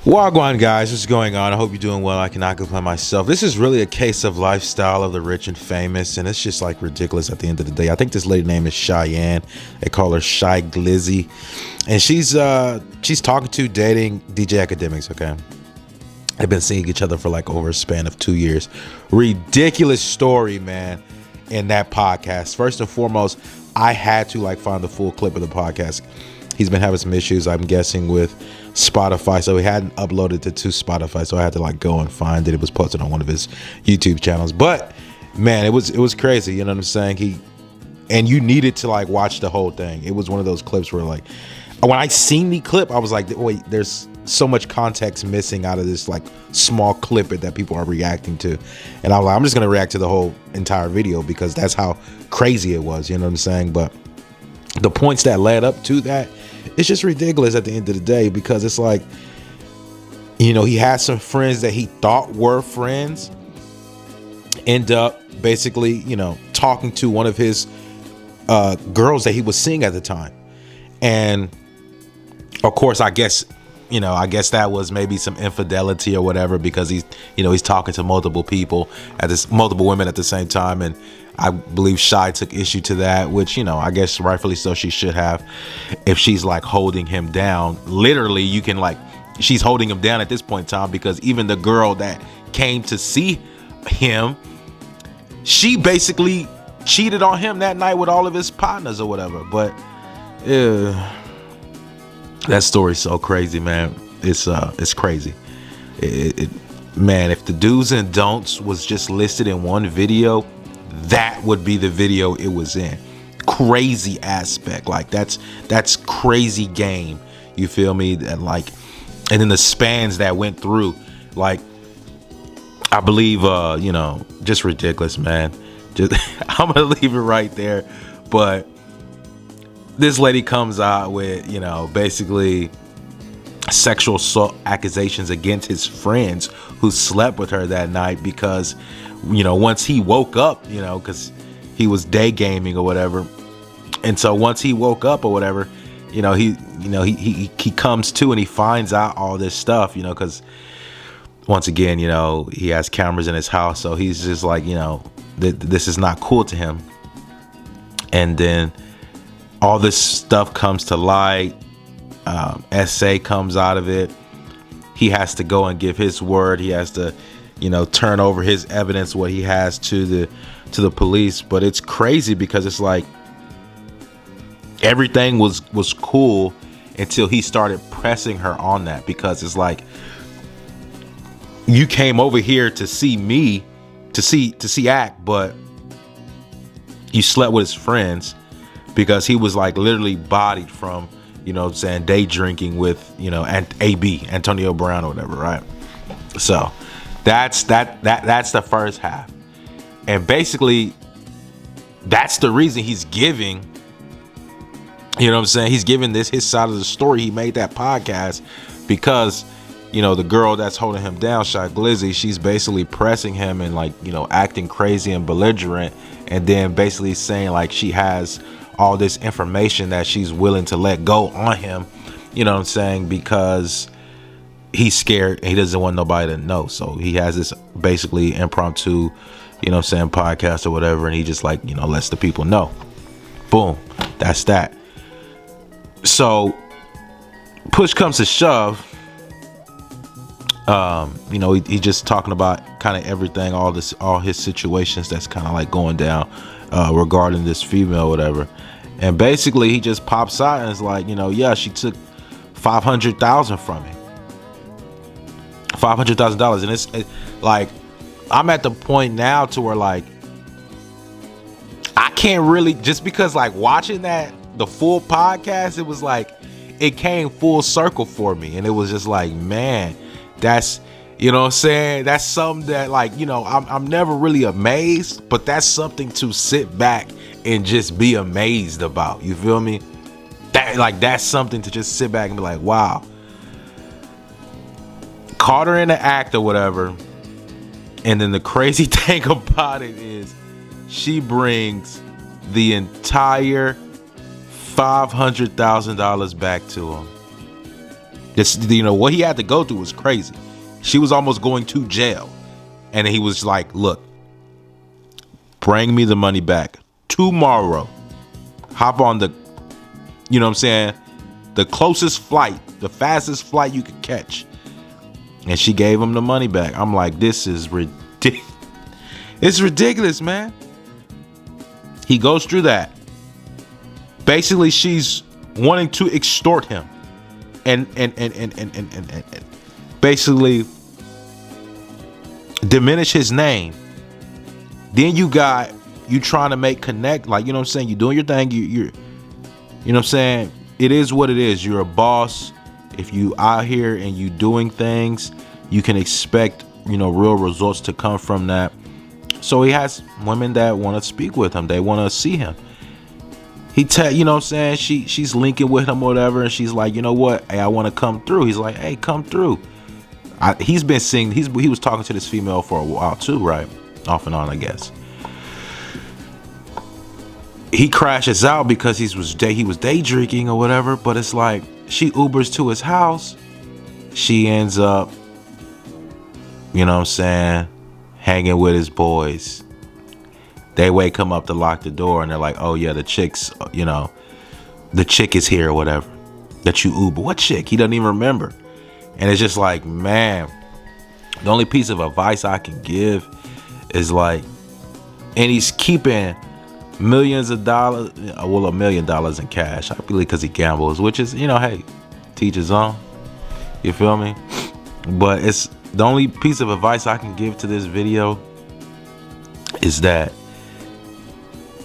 Wagwan guys, what's going on? I hope you're doing well. I cannot complain myself. This is really a case of lifestyle of the rich and famous, and it's just like ridiculous at the end of the day. I think this lady name is Cheyenne. They call her Cheyglizzy, and she's talking to, dating DJ Akademiks. Okay, they've been seeing each other for like over a span of 2 years. Ridiculous story, man. In that podcast, first and foremost, I had to find the full clip of the podcast. He's been having some issues, I'm guessing, with Spotify, so he hadn't uploaded it to Spotify, so I had to go and find it. It was posted on one of his YouTube channels, but man, it was crazy. You know what I'm saying? And you needed to watch the whole thing. It was one of those clips where when I seen the clip, I was like, wait, there's so much context missing out of this small clip that people are reacting to. And I was like, I'm just gonna react to the whole entire video because that's how crazy it was. You know what I'm saying? But the points that led up to that, it's just ridiculous at the end of the day, because it's he had some friends that he thought were friends end up basically, talking to one of his girls that he was seeing at the time. And of course, I guess that was maybe some infidelity or whatever, because he's talking to multiple women at the same time. And I believe Shy took issue to that, which, I guess rightfully so, she should have. If she's holding him down, literally, you can she's holding him down at this point in time, because even the girl that came to see him, she basically cheated on him that night with all of his partners or whatever. But that story's so crazy, man. It's crazy. Man, if the do's and don'ts was just listed in one video, that would be the video it was in. Crazy aspect, that's crazy game. You feel me? And and then the spans that went through, I believe, just ridiculous, man. Just I'm gonna leave it right there. But this lady comes out with, basically sexual assault accusations against his friends who slept with her that night, because once he woke up, because he was day gaming or whatever, and so once he woke up or whatever, he comes to and he finds out all this stuff, because once again, he has cameras in his house, so he's just this is not cool to him. And then all this stuff comes to light. SA comes out of it. He has to go and give his word. He has to, turn over his evidence, what he has to the police. But it's crazy, because it's everything was cool until he started pressing her on that, because it's you came over here to see me, to see Act, but you slept with his friends, because he was literally bodied from, day drinking with, AB, Antonio Brown or whatever, right? So that's the first half. And basically, that's the reason he's giving, he's giving his side of the story. He made that podcast because, the girl that's holding him down, Cheyglizzy, she's basically pressing him and acting crazy and belligerent, and then basically saying she has all this information that she's willing to let go on him, because he's scared and he doesn't want nobody to know. So he has this basically impromptu, podcast or whatever, and he just lets the people know. Boom, that's that. So push comes to shove, he's just talking about kind of everything, all his situations that's kind of going down regarding this female or whatever. And basically he just pops out and is yeah, she took $500,000 from me. $500,000. And it's I'm at the point now to where I can't really, just because watching the full podcast, it was it came full circle for me. And it was just man, that's, what I'm saying? That's something that I'm never really amazed, but that's something to sit back and just be amazed about. You feel me? That's something to just sit back and be wow. Caught her in the act or whatever. And then the crazy thing about it is she brings the entire $500,000 back to him. This, what he had to go through was crazy. She was almost going to jail. And he was like, look, bring me the money back tomorrow. Hop on the, the closest flight, the fastest flight you could catch. And she gave him the money back. I'm like, this is ridiculous. It's ridiculous, man. He goes through that. Basically, she's wanting to extort him. And basically diminish his name. Then you trying to make connect, like, you're doing your thing. You're it is what it is. You're a boss. If you out here and you doing things, you can expect, real results to come from that. So he has women that want to speak with him. They want to see him. She's linking with him or whatever. And she's like, you know what? Hey, I want to come through. He's like, hey, come through. He's been seeing, he was talking to this female for a while too, right? Off and on, I guess. He crashes out because he was day drinking or whatever. But it's like, she Ubers to his house. She ends up, hanging with his boys. They wake him up to lock the door and they're like, oh yeah, the chick is here or whatever. That you Uber. What chick? He doesn't even remember. And it's just like, man, the only piece of advice I can give is like, and he's keeping millions of dollars, well, $1 million in cash, I believe, because he gambles, which is, hey, teach his own. You feel me? But it's the only piece of advice I can give to this video is that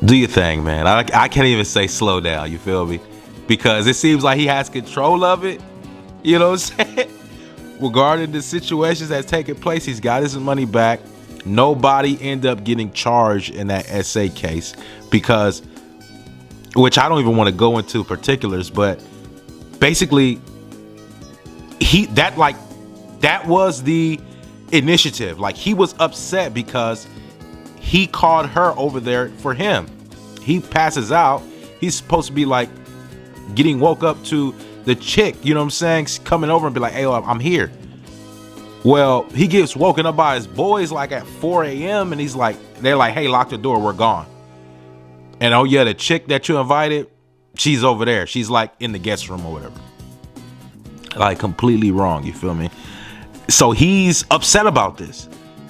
do your thing, man. I can't even say slow down. You feel me? Because it seems like he has control of it. You know what I'm saying? Regarding the situations that's taking place, he's got his money back. Nobody end up getting charged in that SA case because, which I don't even want to go into particulars, but basically that was the initiative. Like, he was upset because he called her over there for him. He passes out. He's supposed to be like getting woke up to the chick, coming over and be like, hey, I'm here. Well, he gets woken up by his boys like at 4 a.m. and they're like, hey, lock the door, we're gone. And oh yeah, the chick that you invited, she's over there. She's like in the guest room or whatever. Like, completely wrong, you feel me? So he's upset about this,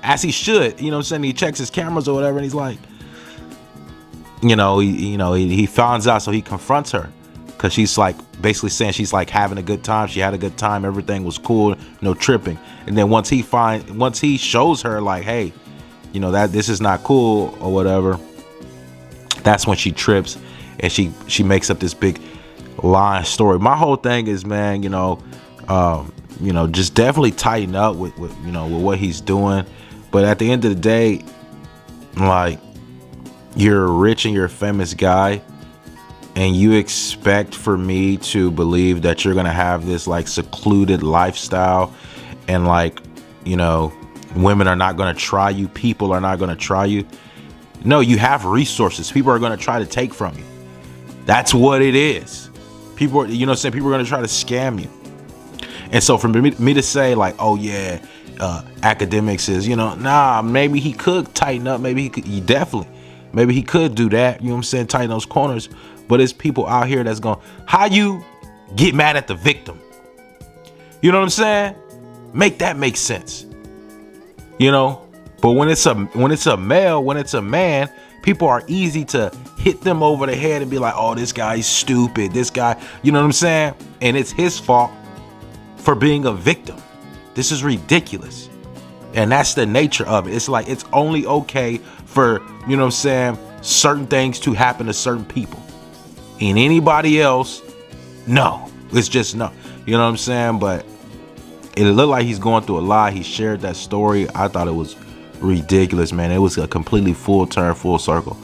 as he should. He checks his cameras or whatever, and he's like, he finds out, so he confronts her. Because she's like basically saying she's like having a good time. She had a good time. Everything was cool. No tripping. And then once he shows her like, hey, that this is not cool or whatever, that's when she trips and she makes up this big lying story. My whole thing is, man, just definitely tighten up with what he's doing. But at the end of the day, like, you're rich and you're a famous guy, and you expect for me to believe that you're gonna have this like secluded lifestyle, and like, women are not gonna try you, people are not gonna try you. No, you have resources. People are gonna try to take from you. That's what it is. People are, people are gonna try to scam you. And so for me to say like, oh yeah, Akademiks is, maybe he could tighten up. Maybe maybe he could do that. Tighten those corners. But it's people out here that's going, how you get mad at the victim? You know what I'm saying? Make that make sense. But when it's a man, people are easy to hit them over the head and be like, oh, this guy's stupid. This guy, you know what I'm saying? And it's his fault for being a victim. This is ridiculous. And that's the nature of it. It's like, it's only okay for, certain things to happen to certain people. And anybody else, no. It's just no. You know what I'm saying? But it looked like he's going through a lot. He shared that story. I thought it was ridiculous, man. It was a completely full turn, full circle,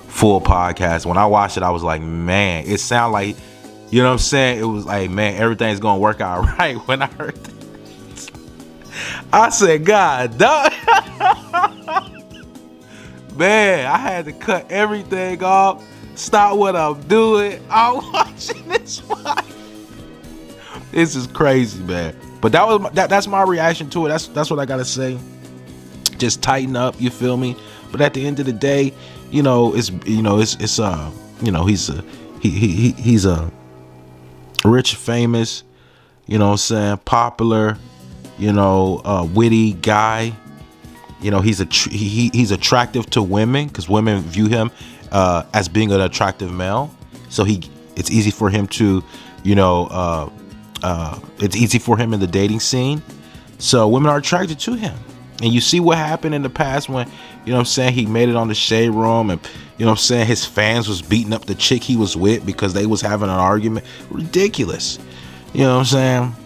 full podcast. When I watched it, I was like, man, it sounded like, you know what I'm saying? It was like, man, everything's going to work out right. When I heard that, I said, God, dog. Man, I had to cut everything off. Stop what I'm doing. I'm watching this fight. This is crazy, man. But that's my reaction to it. That's what I gotta say. Just tighten up, you feel me? But at the end of the day, he's a rich, famous, popular, witty guy. He's attractive to women because women view him as being an attractive male. So it's easy for him to, it's easy for him in the dating scene. So women are attracted to him. And you see what happened in the past when, he made it on the Shade Room and, his fans was beating up the chick he was with because they was having an argument. Ridiculous. And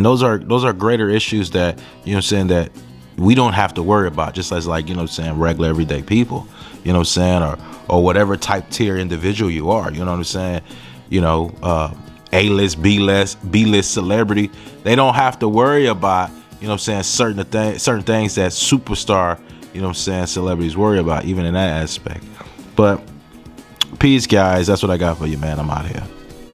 those are greater issues that, that we don't have to worry about, just as like, regular everyday people, or whatever type tier individual you are, A-list, B-list celebrity. They don't have to worry about, certain things that superstar, celebrities worry about, even in that aspect. But peace, guys. That's what I got for you, man. I'm out of here.